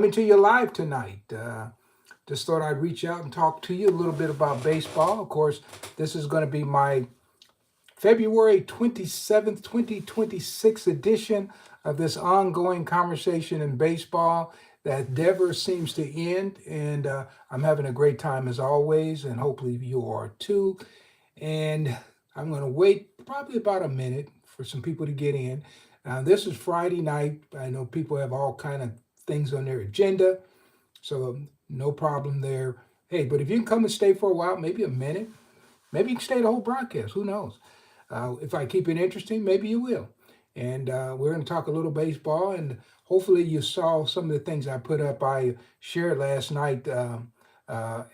Coming to you live tonight. Just thought I'd reach out and talk to you a little bit about baseball. Of course, this is going to be my February 27th, 2026 edition of this ongoing conversation in baseball that never seems to end. And I'm having a great time as always, and hopefully you are too. And I'm going to wait probably about a minute for some people to get in. This is Friday night. I know people have all kind of things on their agenda, so no problem there. Hey, but if you can come and stay for a while, maybe a minute, maybe you can stay the whole broadcast. Who knows? If I keep it interesting, maybe you will. And we're going to talk a little baseball, and hopefully you saw some of the things I put up. I shared last night a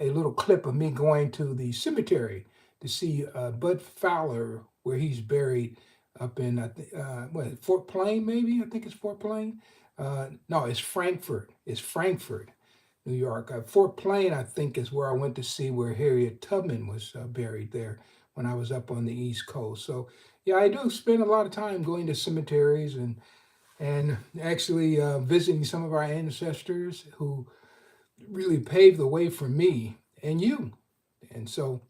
little clip of me going to the cemetery to see Bud Fowler, where he's buried up in Fort Plain, maybe. I think it's Fort Plain. No, it's Frankfurt. It's Frankfurt, New York. Fort Plain, I think, is where I went to see where Harriet Tubman was buried there when I was up on the East Coast. So yeah, I do spend a lot of time going to cemeteries and actually visiting some of our ancestors who really paved the way for me and you. And so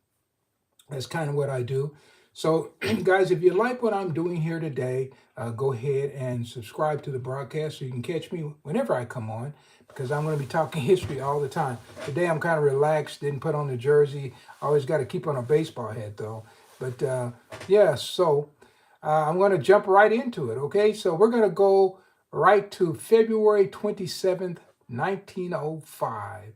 that's kind of what I do. So, guys, if you like what I'm doing here today, go ahead and subscribe to the broadcast so you can catch me whenever I come on, because I'm going to be talking history all the time. Today I'm kind of relaxed, didn't put on the jersey. I always got to keep on a baseball hat though. But yeah, so I'm going to jump right into it. Okay, so we're going to go right to February 27th, 1905.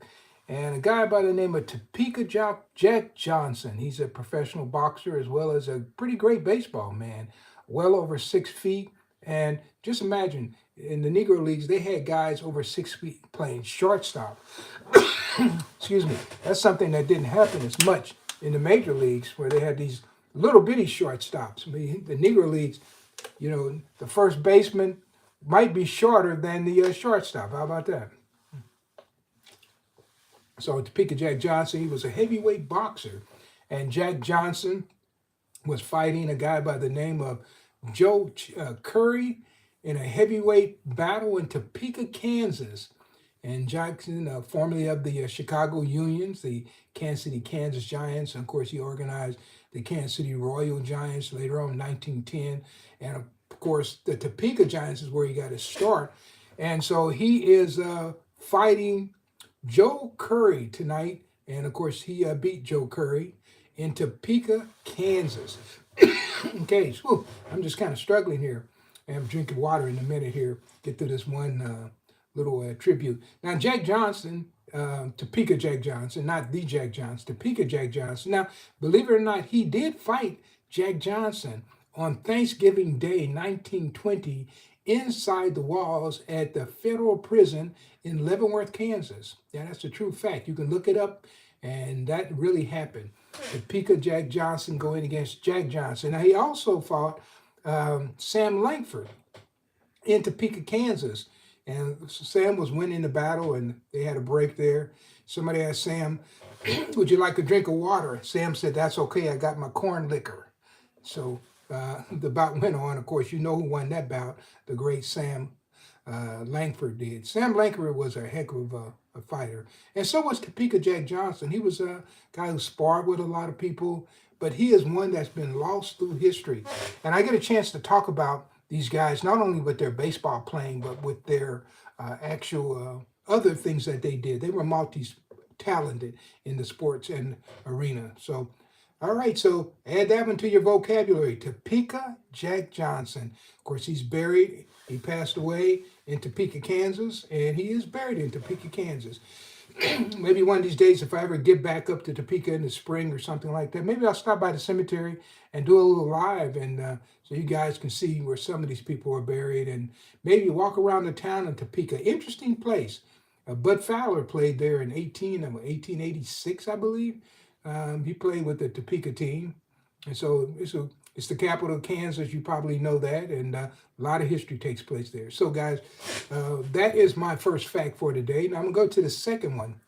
And a guy by the name of Topeka Jack Johnson. He's a professional boxer as well as a pretty great baseball man, well over 6 feet. And just imagine, in the Negro Leagues, they had guys over 6 feet playing shortstop. Excuse me. That's something that didn't happen as much in the major leagues, where they had these little bitty shortstops. I mean, the Negro Leagues, the first baseman might be shorter than the shortstop. How about that? So Topeka Jack Johnson, he was a heavyweight boxer. And Jack Johnson was fighting a guy by the name of Joe Curry in a heavyweight battle in Topeka, Kansas. And Jackson, formerly of the Chicago Unions, the Kansas City Kansas Giants. And of course, he organized the Kansas City Royal Giants later on in 1910. And of course, the Topeka Giants is where he got his start. And so he is fighting Joe Curry tonight, and of course he beat Joe Curry in Topeka, Kansas. Okay, so I'm just kind of struggling here. I'm drinking water in a minute here. Get to this one little tribute. Now, Jack Johnson, Topeka Jack Johnson, not the Jack Johnson, Topeka Jack Johnson. Now, believe it or not, he did fight Jack Johnson on Thanksgiving Day, 1920, inside the walls at the federal prison in Leavenworth, Kansas. Yeah, that's a true fact. You can look it up, and that really happened. Topeka Jack Johnson going against Jack Johnson. Now, he also fought Sam Langford in Topeka, Kansas. And Sam was winning the battle, and they had a break there. Somebody asked Sam, would you like a drink of water? Sam said, that's okay, I got my corn liquor. So the bout went on. Of course, you know who won that bout. The great Sam Langford did. Sam Langford was a heck of a fighter. And so was Topeka Jack Johnson. He was a guy who sparred with a lot of people, but he is one that's been lost through history. And I get a chance to talk about these guys, not only with their baseball playing, but with their actual other things that they did. They were multi-talented in the sports and arena. So, all right, so add that one to your vocabulary. Topeka Jack Johnson. Of course, he's buried. He passed away in Topeka, Kansas, and he is buried in Topeka, Kansas. Maybe one of these days, if I ever get back up to Topeka in the spring or something like that, maybe I'll stop by the cemetery and do a little live, and so you guys can see where some of these people are buried, and maybe walk around the town in Topeka. Interesting place. Bud Fowler played there in 1886, I believe. He played with the Topeka team, and so it's the capital of Kansas. You probably know that, and a lot of history takes place there. So, guys, that is my first fact for today. Now, I'm going to go to the second one.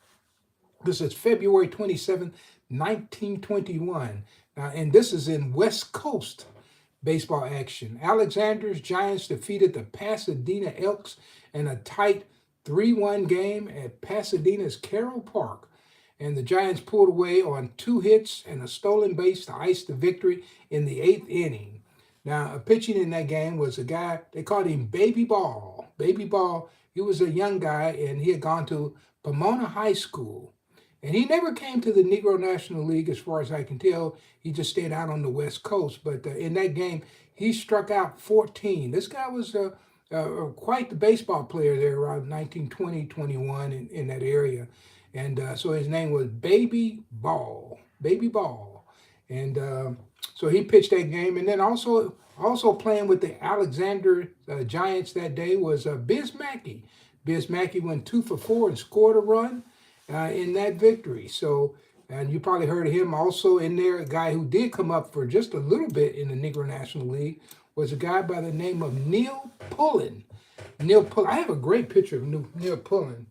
This is February 27th, 1921, and this is in West Coast baseball action. Alexander's Giants defeated the Pasadena Elks in a tight 3-1 game at Pasadena's Carroll Park. And the Giants pulled away on 2 hits and a stolen base to ice the victory in the 8th inning. Now, pitching in that game was a guy, they called him Baby Ball. Baby Ball, he was a young guy, and he had gone to Pomona High School. And he never came to the Negro National League, as far as I can tell. He just stayed out on the West Coast. But in that game, he struck out 14. This guy was quite the baseball player there around 1920, 21 in that area. And so his name was Baby Ball. Baby Ball. And so he pitched that game. And then also playing with the Alexander Giants that day was Biz Mackey. Biz Mackey went 2 for 4 and scored a run in that victory. So, and you probably heard of him also in there. A guy who did come up for just a little bit in the Negro National League was a guy by the name of Neil Pullen. Neil Pullen. I have a great picture of Neil Pullen.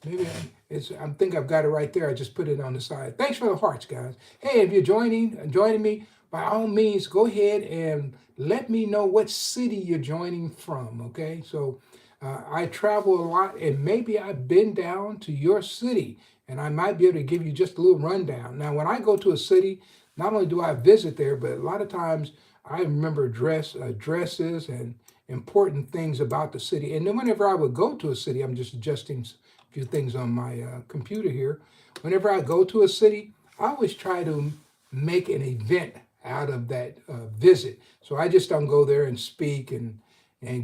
Maybe I think I've got it right there. I just put it on the side. Thanks for the hearts, guys. Hey, if you're joining me, by all means, go ahead and let me know what city you're joining from. Okay, so I travel a lot, and maybe I've been down to your city, and I might be able to give you just a little rundown. Now, when I go to a city, not only do I visit there, but a lot of times I remember addresses and important things about the city. And then whenever I would go to a city, I'm just adjusting a few things on my computer here. Whenever I go to a city, I always try to make an event out of that visit. So I just don't go there and speak and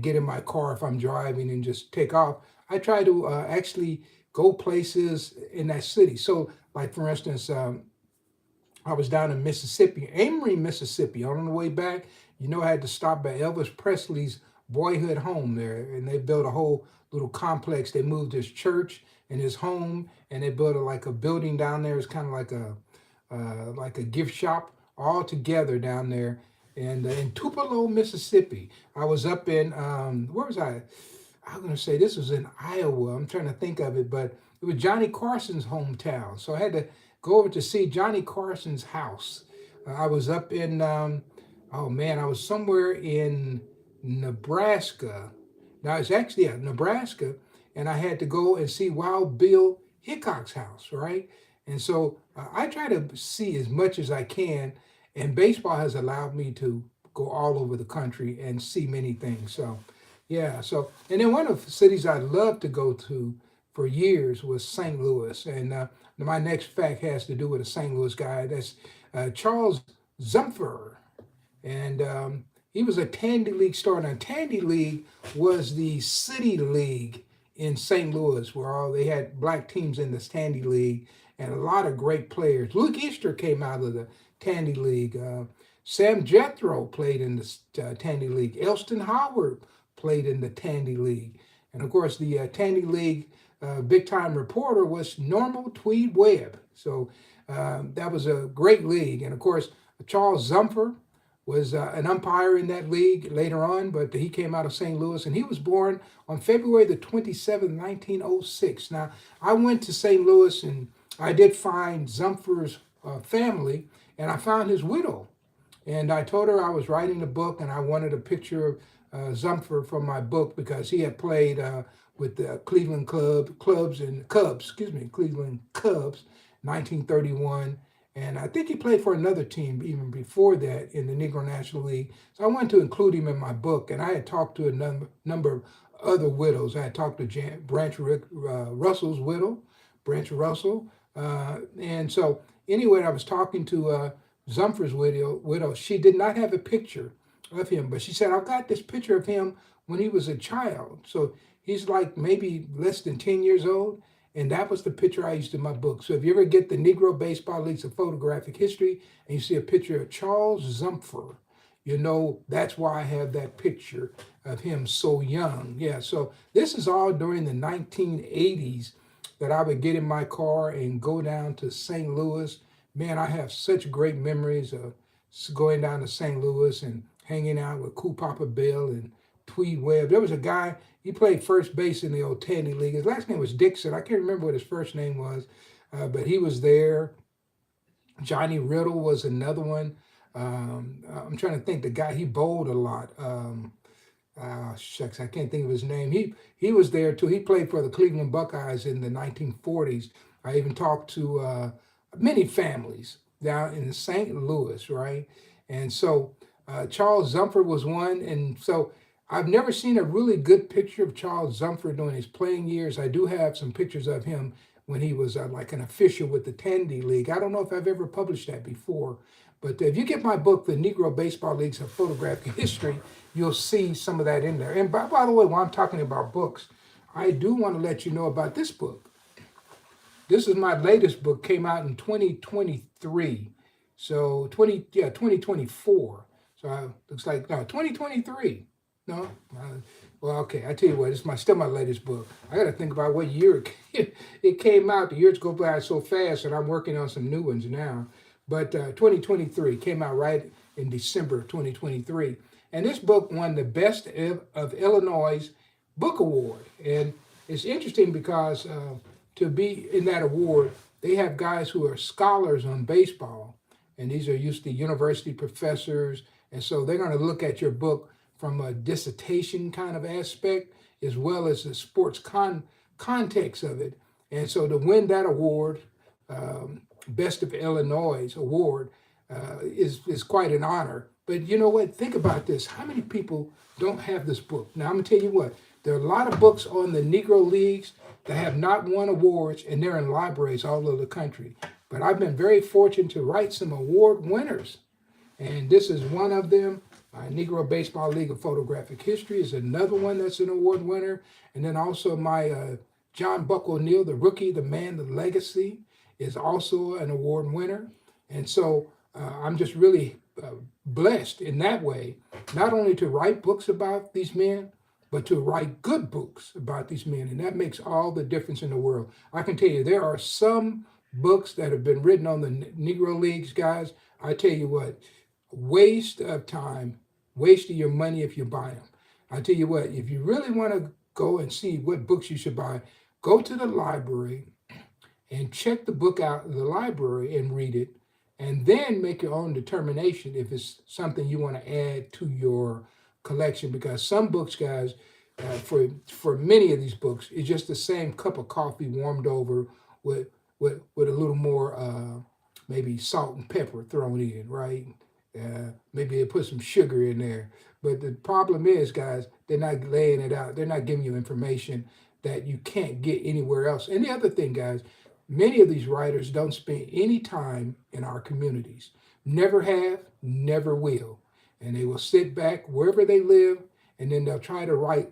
get in my car if I'm driving and just take off. I try to actually go places in that city. So, like for instance, I was down in Mississippi, Amory, Mississippi. On the way back, I had to stop by Elvis Presley's boyhood home there, and they built a whole little complex. They moved his church and his home, and they built like a building down there. It's kind of like a gift shop all together down there. And in Tupelo, Mississippi, I was up in where was I? I'm going to say this was in Iowa. I'm trying to think of it, but it was Johnny Carson's hometown. So I had to go over to see Johnny Carson's house. I was up in, I was somewhere in Nebraska. Now it's actually Nebraska, and I had to go and see Wild Bill Hickok's house, right? And so I try to see as much as I can, and baseball has allowed me to go all over the country and see many things. So, yeah. So, and then one of the cities I'd love to go to for years was St. Louis. And my next fact has to do with a St. Louis guy. That's Charles Zumpfer. And he was a Tandy League star. Now, Tandy League was the city league in St. Louis, where they had black teams in this Tandy League and a lot of great players. Luke Easter came out of the Tandy League. Sam Jethro played in the Tandy League. Elston Howard played in the Tandy League. And of course, the Tandy League big time reporter was Normal Tweed Webb. So that was a great league. And of course, Charles Zumpfer was an umpire in that league later on, but he came out of St. Louis, and he was born on February the 27th, 1906. Now, I went to St. Louis, and I did find Zumpfer's family, and I found his widow. And I told her I was writing a book, and I wanted a picture of Zumpfer from my book because he had played with the Cleveland Cubs, 1931. And I think he played for another team even before that in the Negro National League. So I wanted to include him in my book. And I had talked to a number of other widows. I had talked to Branch Russell's widow, Branch Russell. And so anyway, I was talking to Zumpfer's widow. She did not have a picture of him, but she said, I've got this picture of him when he was a child. So he's like maybe less than 10 years old. And that was the picture I used in my book. So if you ever get the Negro Baseball Leagues of Photographic History and you see a picture of Charles Zumpfer, that's why I have that picture of him so young. Yeah, so this is all during the 1980s that I would get in my car and go down to St. Louis. Man, I have such great memories of going down to St. Louis and hanging out with Cool Papa Bill and Tweed Webb. There was a guy, he played first base in the old Tandy League. His last name was Dixon. I can't remember what his first name was, but he was there. Johnny Riddle was another one. I'm trying to think, the guy, he bowled a lot. Shucks, I can't think of his name. He was there too. He played for the Cleveland Buckeyes in the 1940s. I even talked to many families down in St. Louis, right? And so Charles Zumford was one. And so I've never seen a really good picture of Charles Zumford during his playing years. I do have some pictures of him when he was like an official with the Tandy League. I don't know if I've ever published that before, but if you get my book, The Negro Baseball Leagues of Photographic History, you'll see some of that in there. And by the way, while I'm talking about books, I do want to let you know about this book. This is my latest book, came out in 2023. So 2024. So looks like, no, 2023. No, well, okay. I tell you what, it's still my latest book. I got to think about what year it came out. The years go by so fast, and I'm working on some new ones now. But 2023 came out right in December of 2023, and this book won the Best of Illinois Book Award. And it's interesting because to be in that award, they have guys who are scholars on baseball, and these are usually university professors, and so they're going to look at your book from a dissertation kind of aspect, as well as the sports context of it. And so to win that award, Best of Illinois award, is quite an honor. But you know what? Think about this. How many people don't have this book? Now, I'm going to tell you what. There are a lot of books on the Negro Leagues that have not won awards, and they're in libraries all over the country. But I've been very fortunate to write some award winners. And this is one of them. Negro Baseball League of Photographic History is another one that's an award winner. And then also my John Buck O'Neill, the Rookie, the Man, the Legacy, is also an award winner. And so I'm just really blessed in that way, not only to write books about these men, but to write good books about these men. And that makes all the difference in the world. I can tell you, there are some books that have been written on the Negro Leagues, guys. I tell you what, waste of time, waste of your money if you buy them. I tell you what, if you really want to go and see what books you should buy, go to the library and check the book out in the library and read it, and then make your own determination if it's something you want to add to your collection. Because some books, guys, for many of these books, it's just the same cup of coffee warmed over with a little more maybe salt and pepper thrown in, right? Maybe they put some sugar in there. But the problem is, guys, they're not laying it out. They're not giving you information that you can't get anywhere else. And the other thing, guys, many of these writers don't spend any time in our communities. Never have, never will. And they will sit back wherever they live, and then they'll try to write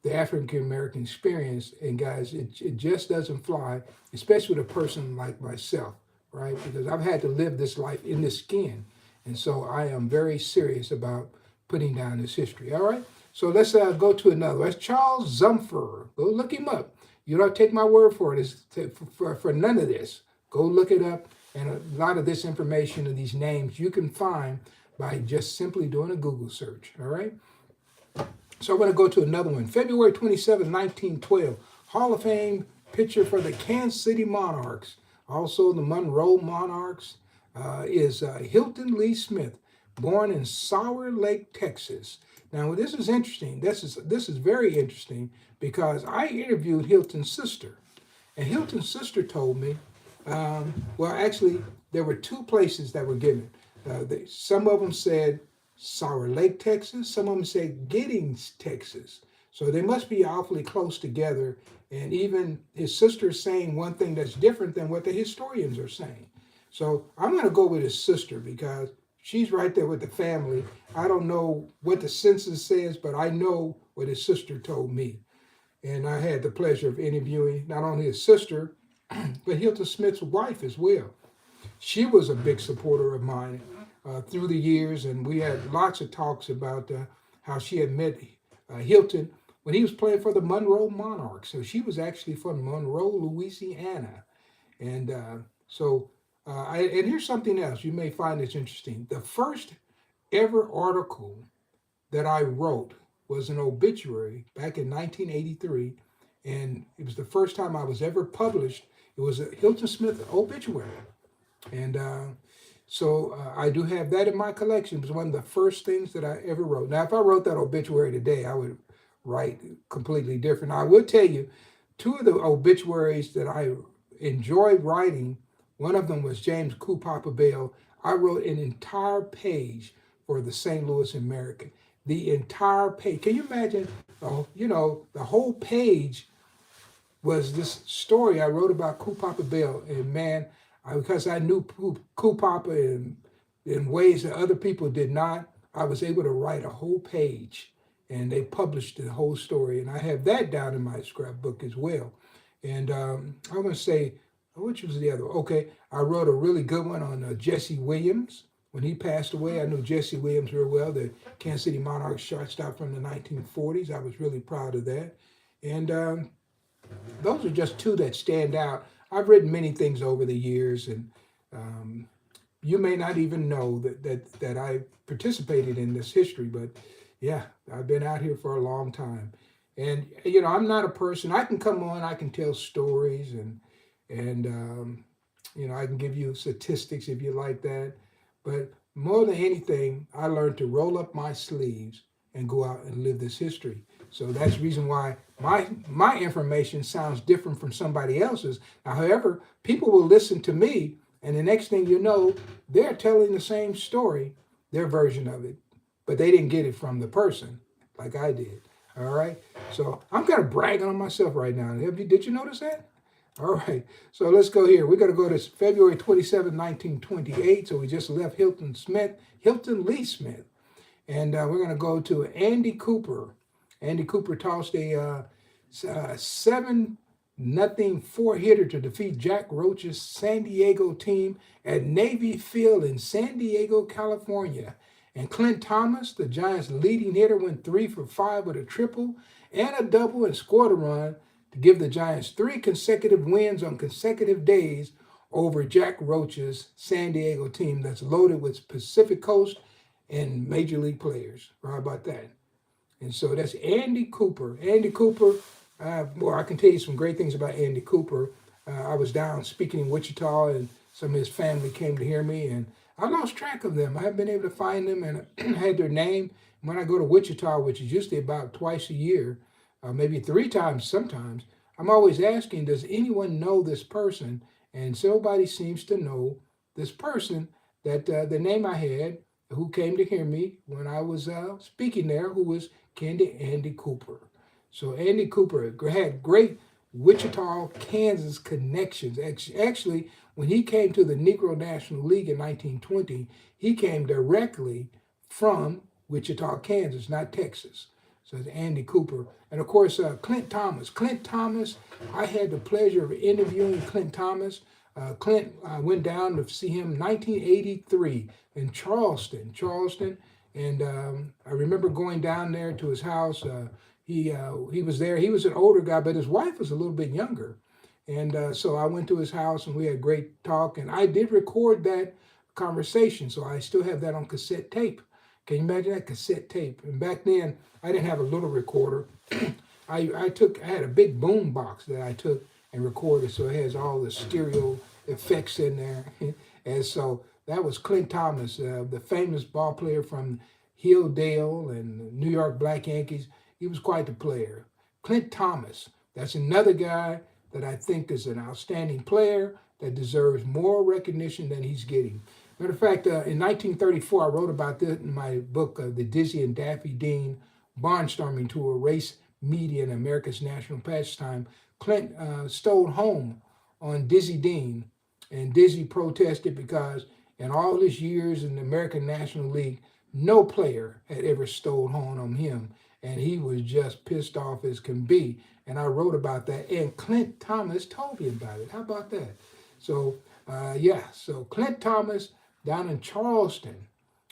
the African American experience. And guys, it just doesn't fly, especially with a person like myself, right? Because I've had to live this life in this skin. And so I am very serious about putting down this history. All right. So let's go to another. That's Charles Zumford. Go look him up. You don't take my word for it. For none of this. Go look it up. And a lot of this information and these names you can find by just simply doing a Google search. All right. So I'm going to go to another one. February 27, 1912. Hall of Fame pitcher for the Kansas City Monarchs. Also the Monroe Monarchs is Hilton Lee Smith, born in Sour Lake, Texas. Now, this is interesting. This is very interesting because I interviewed Hilton's sister. And Hilton's sister told me, well, actually, there were two places that were given. Some of them said Sour Lake, Texas. Some of them said Giddings, Texas. So they must be awfully close together. And even his sister is saying one thing that's different than what the historians are saying. So I'm going to go with his sister because she's right there with the family. I don't know what the census says, but I know what his sister told me. And I had the pleasure of interviewing not only his sister, but Hilton Smith's wife as well. She was a big supporter of mine through the years, and we had lots of talks about how she had met Hilton when he was playing for the Monroe Monarchs. So she was actually from Monroe, Louisiana. And and here's something else you may find this interesting. The first ever article that I wrote was an obituary back in 1983, and it was the first time I was ever published. It was a Hilton Smith obituary. And So I do have that in my collection. It was one of the first things that I ever wrote. Now, if I wrote that obituary today, I would write completely different. I will tell you, two of the obituaries that I enjoyed writing, one of them was James Coup Papa Bell. I wrote an entire page for the St. Louis American. The entire page. Can you imagine? The whole page was this story I wrote about Coup Papa Bell. And man, because I knew Coup Papa in ways that other people did not, I was able to write a whole page. And they published the whole story. And I have that down in my scrapbook as well. And I want to say, which was the other? Okay, I wrote a really good one on Jesse Williams. When he passed away, I knew Jesse Williams real well, the Kansas City Monarchs shortstop from the 1940s. I was really proud of that. And those are just two that stand out. I've written many things over the years, and um, you may not even know that I participated in this history, but yeah, I've been out here for a long time. And I'm not a person. I can come on, I can tell stories, and I can give you statistics if you like that. But more than anything, I learned to roll up my sleeves and go out and live this history. So that's the reason why my information sounds different from somebody else's. Now, however, people will listen to me, and the next thing you know, they're telling the same story, their version of it, but they didn't get it from the person like I did. All right. So I'm kind of bragging on myself right now. Did you notice that? All right. So let's go here. We're going to go to February 27, 1928. So we just left Hilton Lee Smith. And we're going to go to Andy Cooper. Andy Cooper tossed a 7-0 four-hitter to defeat Jack Roach's San Diego team at Navy Field in San Diego, California. And Clint Thomas, the Giants' leading hitter, went 3 for 5 with a triple and a double and scored a run to give the Giants 3 consecutive wins on consecutive days over Jack Roach's San Diego team that's loaded with Pacific Coast and Major League players. How about that? And so that's Andy Cooper. Andy Cooper, I can tell you some great things about Andy Cooper. I was down speaking in Wichita, and some of his family came to hear me, and I lost track of them. I haven't been able to find them, and had their name. When I go to Wichita, which is usually about twice a year, maybe 3 times sometimes, I'm always asking, does anyone know this person? And somebody seems to know this person that the name I had, who came to hear me when I was speaking there, who was Andy Cooper. So Andy Cooper had great Wichita, Kansas connections. Actually, when he came to the Negro National League in 1920, he came directly from Wichita, Kansas, not Texas. So it's Andy Cooper. And of course, Clint Thomas. Clint Thomas, I had the pleasure of interviewing Clint Thomas. Clint went down to see him in 1983 in Charleston. And I remember going down there to his house. He was there. He was an older guy, but his wife was a little bit younger. And so I went to his house, and we had a great talk. And I did record that conversation, so I still have that on cassette tape. Can you imagine that? Cassette tape. And back then, I didn't have a little recorder. I had a big boom box that I took and recorded, so it has all the stereo effects in there. And so that was Clint Thomas, the famous ball player from Hilldale and New York Black Yankees. He was quite the player. Clint Thomas, that's another guy that I think is an outstanding player that deserves more recognition than he's getting. Matter of fact, in 1934, I wrote about this in my book, The Dizzy and Daffy Dean Barnstorming Tour, Race, Media, and America's National Pastime. Clint stole home on Dizzy Dean, and Dizzy protested because in all his years in the American National League, no player had ever stole home on him, and he was just pissed off as can be. And I wrote about that, and Clint Thomas told me about it. How about that? So, so Clint Thomas down in Charleston,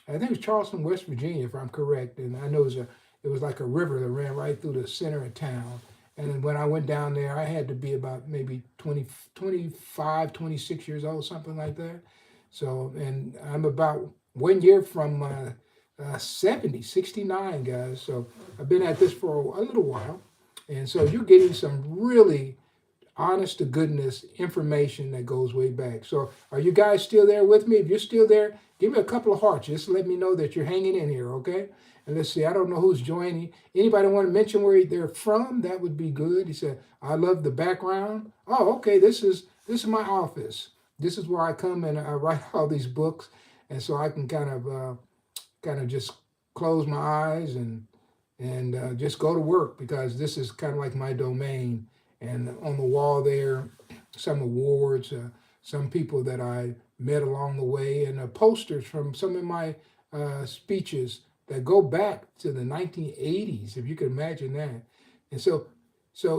I think it was Charleston, West Virginia, if I'm correct, and I know it was like a river that ran right through the center of town. And when I went down there, I had to be about maybe 25, 26 years old, something like that. So, and I'm about 1 year from 69, guys. So I've been at this for a little while. And so you're getting some really honest to goodness information that goes way back. So are you guys still there with me? If you're still there, give me a couple of hearts. Just let me know that you're hanging in here, okay? And let's see, I don't know who's joining. Anybody want to mention where they're from? That would be good. He said, I love the background. Oh, okay, this is my office. This is where I come and I write all these books. And so I can kind of just close my eyes and just go to work, because this is kind of like my domain. And on the wall there, some awards, some people that I met along the way, and posters from some of my speeches that go back to the 1980s, if you can imagine that. And so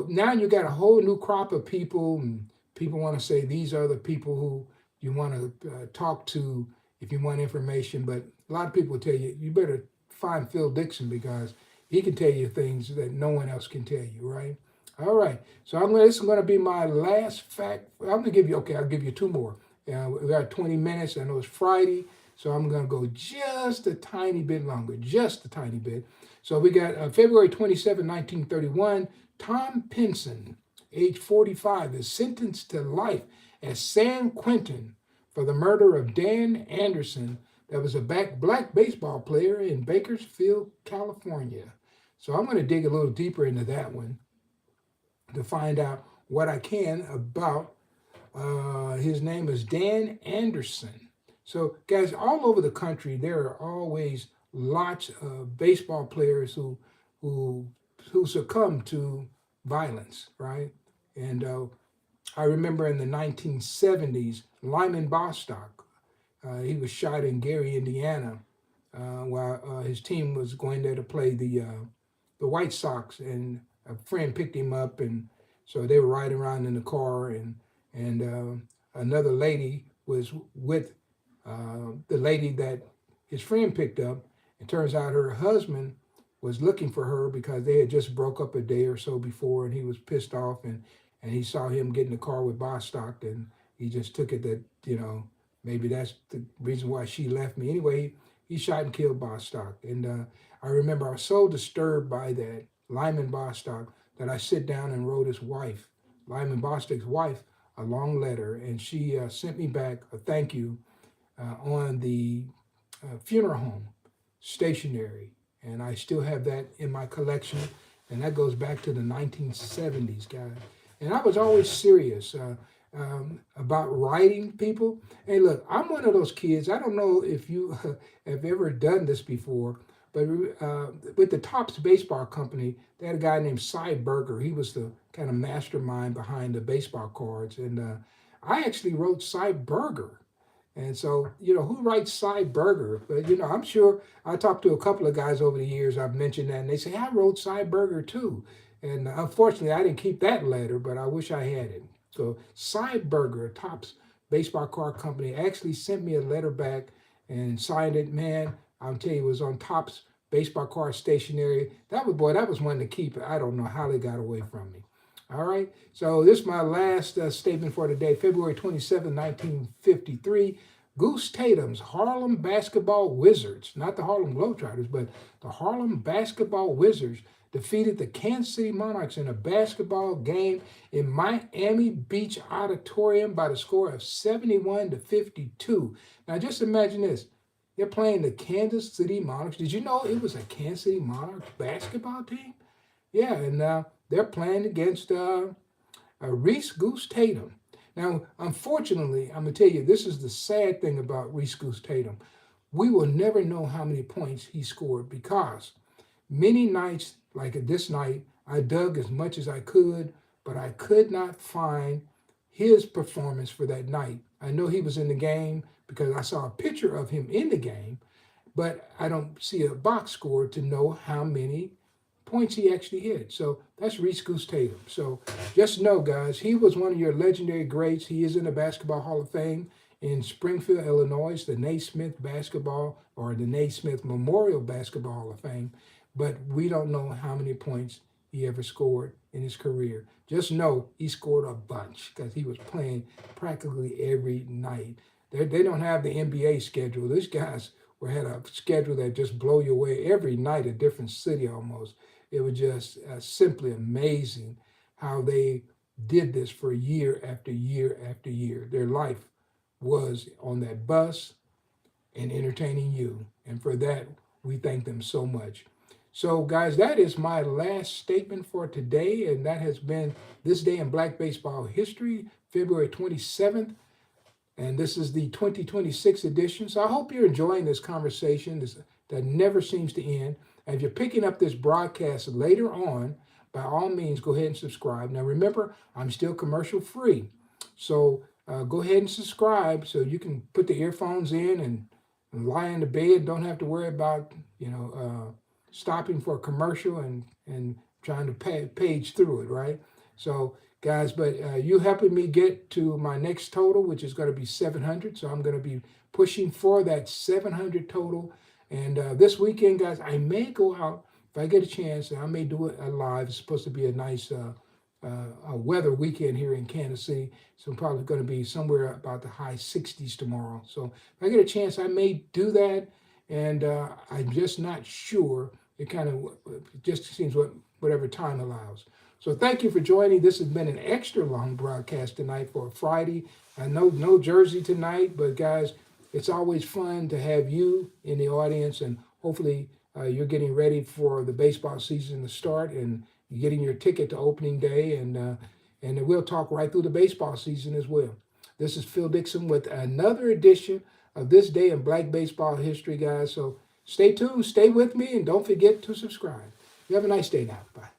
now you got a whole new crop of people, and people want to say these are the people who you want to talk to if you want information. But a lot of people tell you, you better find Phil Dixon, because he can tell you things that no one else can tell you, right? All right. So this is going to be my last fact. I'm going to give you, okay, I'll give you two more. We got 20 minutes. I know it's Friday, so I'm going to go just a tiny bit longer, just a tiny bit. So we got February 27, 1931, Tom Pinson, age 45, is sentenced to life at San Quentin for the murder of Dan Anderson, that was a black baseball player in Bakersfield, California. So I'm going to dig a little deeper into that one to find out what I can about his name is Dan Anderson. So guys, all over the country, there are always lots of baseball players who succumb to violence, right? And I remember in the 1970s, Lyman Bostock, he was shot in Gary, Indiana, while his team was going there to play the White Sox, and a friend picked him up, and so they were riding around in the car, and another lady was with the lady that his friend picked up. It turns out her husband was looking for her because they had just broke up a day or so before, and he was pissed off, and he saw him get in the car with Bostock, and he just took it that, maybe that's the reason why she left me. Anyway, he shot and killed Bostock. And I remember I was so disturbed by that, Lyman Bostock, that I sit down and wrote his wife, Lyman Bostock's wife, a long letter. And she sent me back a thank you on the funeral home stationery. And I still have that in my collection. And that goes back to the 1970s, guys. And I was always serious about writing people. Hey, look, I'm one of those kids. I don't know if you have ever done this before, but with the Topps Baseball Company, they had a guy named Cy Berger. He was the kind of mastermind behind the baseball cards. And I actually wrote Cy Berger. And so, who writes Cy Berger? But, I'm sure I talked to a couple of guys over the years. I've mentioned that, and they say, I wrote Cy Berger too. And unfortunately, I didn't keep that letter, but I wish I had it. So Cy Berger, Topps Baseball Card Company, actually sent me a letter back and signed it. Man, I'll tell you, it was on Topps Baseball Card Stationery. That was one to keep. I don't know how they got away from me. All right, so this is my last statement for today, February 27, 1953. Goose Tatum's Harlem Basketball Wizards, not the Harlem Globetrotters, but the Harlem Basketball Wizards, defeated the Kansas City Monarchs in a basketball game in Miami Beach Auditorium by the score of 71-52. Now just imagine this. They're playing the Kansas City Monarchs. Did you know it was a Kansas City Monarchs basketball team? Yeah, and they're playing against Reese Goose Tatum. Now, unfortunately, I'm going to tell you, this is the sad thing about Reese Goose Tatum. We will never know how many points he scored, because many nights, like this night, I dug as much as I could, but I could not find his performance for that night. I know he was in the game because I saw a picture of him in the game, but I don't see a box score to know how many points he actually hit. So that's Reese Goose Tatum. So just know, guys, he was one of your legendary greats. He is in the Basketball Hall of Fame in Springfield, Illinois, the Naismith Basketball, or the Naismith Memorial Basketball Hall of Fame. But we don't know how many points he ever scored in his career. Just know he scored a bunch because he was playing practically every night. They don't have the NBA schedule. These guys had a schedule that just blow you away every night, a different city almost. It was just simply amazing how they did this for year after year after year. Their life was on that bus and entertaining you. And for that, we thank them so much. So, guys, that is my last statement for today. And that has been This Day in Black Baseball History, February 27th. And this is the 2026 edition. So I hope you're enjoying this conversation that never seems to end. And if you're picking up this broadcast later on, by all means, go ahead and subscribe. Now, remember, I'm still commercial free. So go ahead and subscribe so you can put the earphones in and lie in the bed. Don't have to worry about, stopping for a commercial and trying to page through it, right? So, guys, but you helping me get to my next total, which is going to be 700. So I'm going to be pushing for that 700 total. And this weekend, guys, I may go out if I get a chance. I may do it live. It's supposed to be a nice weather weekend here in Kansas City. So I'm probably going to be somewhere about the high 60s tomorrow. So if I get a chance, I may do that. And I'm just not sure. It kind of just seems whatever time allows. So thank you for joining. This has been an extra long broadcast tonight for a Friday. I know no Jersey tonight, but guys, it's always fun to have you in the audience, and hopefully you're getting ready for the baseball season to start and you're getting your ticket to opening day, and we'll talk right through the baseball season as well. This is Phil Dixon with another edition of This Day in Black Baseball History, guys. So stay tuned, stay with me, and don't forget to subscribe. You have a nice day now. Bye.